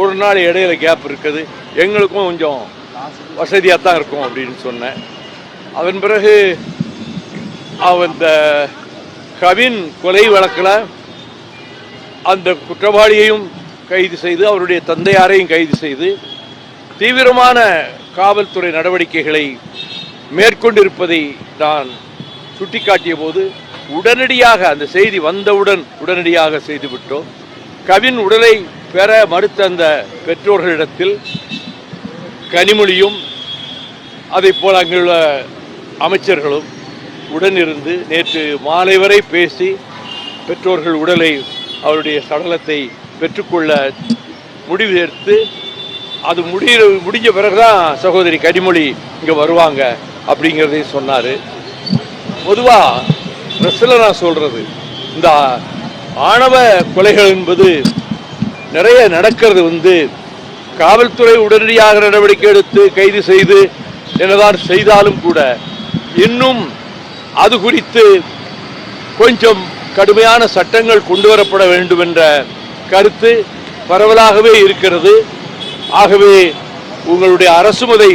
ஒரு நாள் இடையில கேப் இருக்குது, எங்களுக்கும் கொஞ்சம் வசதியாக தான் இருக்கும் அப்படின்னு சொன்னேன். அதன் பிறகு அந்த கவின் கொலை வழக்கில் அந்த குற்றவாளியையும் கைது செய்து அவருடைய தந்தையாரையும் கைது செய்து தீவிரமான காவல்துறை நடவடிக்கைகளை மேற்கொண்டிருப்பதை நான் சுட்டிக்காட்டிய போது உடனடியாக அந்த செய்தி வந்தவுடன் உடனடியாக செய்துவிட்டோம். கவின் உடலை பெற மறுத்த அந்த பெற்றோர்களிடத்தில் கனிமொழியும் அதை போல் அங்குள்ள அமைச்சர்களும் உடனிருந்து நேற்று மாலை வரை பேசி பெற்றோர்கள் உடலை அவருடைய சடலத்தை பெற்றுக்கொள்ள முடிவு எடுத்து அது முடிஞ்ச பிறகுதான் சகோதரி கனிமொழி இங்கே வருவாங்க அப்படிங்கிறதையும் சொன்னார். பொதுவாக ப்ரெஸ்ஸில் நான் சொல்கிறது, இந்த ஆணவ கொலைகள் என்பது நிறைய நடக்கிறது காவல்துறை உடனடியாக நடவடிக்கை எடுத்து கைது செய்து என்னதான் செய்தாலும் கூட இன்னும் அது குறித்து கொஞ்சம் கடுமையான சட்டங்கள் கொண்டு வரப்பட வேண்டும் என்ற கருத்து பரவலாகவே இருக்கிறது. ஆகவே உங்களுடைய அரசும் அதை